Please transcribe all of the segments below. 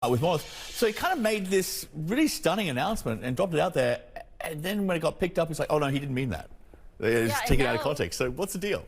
With Moss. So he kind of made this really stunning announcement and dropped it out there. And then when it got picked up, it's like, oh, no, he didn't mean that. It's taken out of context. So what's the deal?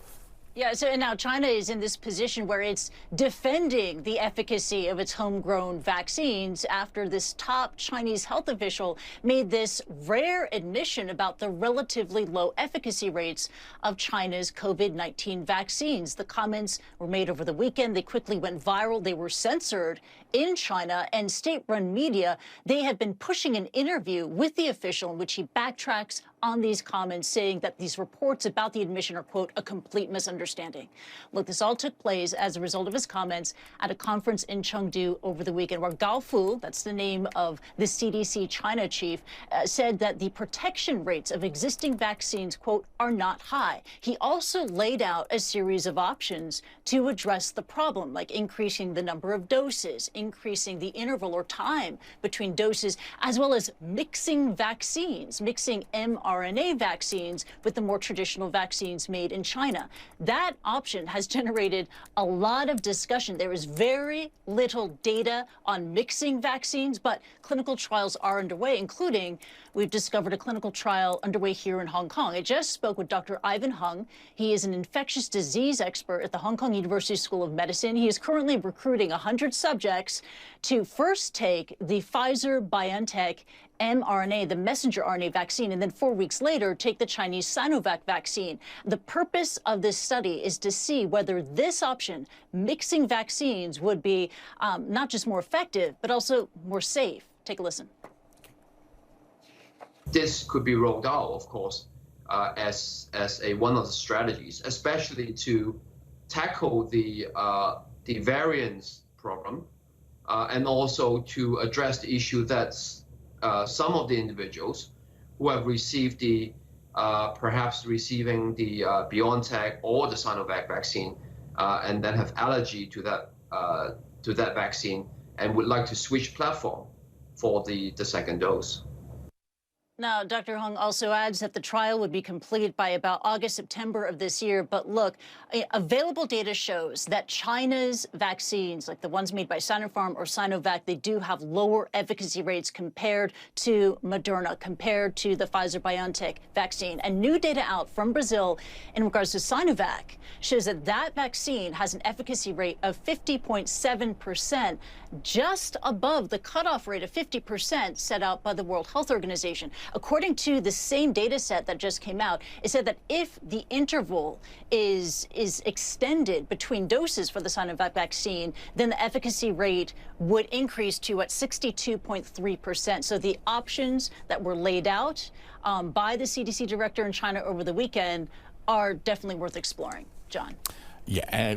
Yeah, so now China is in this position where it's defending the efficacy of its homegrown vaccines after this top Chinese health official made this rare admission about the relatively low efficacy rates of China's COVID-19 vaccines. The comments were made over the weekend. They quickly went viral. They were censored in China, and state-run media, they have been pushing an interview with the official in which he backtracks on these comments, saying that these reports about the admission are, quote, a complete misunderstanding. Look, this all took place as a result of his comments at a conference in Chengdu over the weekend, where Gao Fu, that's the name of the CDC China chief, said that the protection rates of existing vaccines, quote, are not high. He also laid out a series of options to address the problem, like increasing the number of doses, increasing the interval or time between doses, as well as mixing vaccines, mixing mRNA vaccines with the more traditional vaccines made in China. That option has generated a lot of discussion. There is very little data on mixing vaccines, but clinical trials are underway, including we've discovered a clinical trial underway here in Hong Kong. I just spoke with Dr. Ivan Hung. He is an infectious disease expert at the Hong Kong University School of Medicine. He is currently recruiting 100 subjects to first take the Pfizer-BioNTech mRNA, the messenger RNA vaccine, and then 4 weeks later take the Chinese Sinovac vaccine. The purpose of this study is to see whether this option, mixing vaccines, would be not just more effective, but also more safe. Take a listen. This could be rolled out, of course, as one of the strategies, especially to tackle the variance problem, and also to address the issue that some of the individuals who have received perhaps receiving the BioNTech or the Sinovac vaccine, and then have allergy to that vaccine and would like to switch platform for the second dose. Now, Dr. Hung also adds that the trial would be completed by about August, September of this year. But look, available data shows that China's vaccines, like the ones made by Sinopharm or Sinovac, they do have lower efficacy rates compared to Moderna, compared to the Pfizer-BioNTech vaccine. And new data out from Brazil in regards to Sinovac shows that that vaccine has an efficacy rate of 50.7%, just above the cutoff rate of 50% set out by the World Health Organization. According to the same data set that just came out, it said that if the interval is extended between doses for the Sinovac vaccine, then the efficacy rate would increase to at 62.3%. So the options that were laid out by the CDC director in China over the weekend are definitely worth exploring. John. Yeah.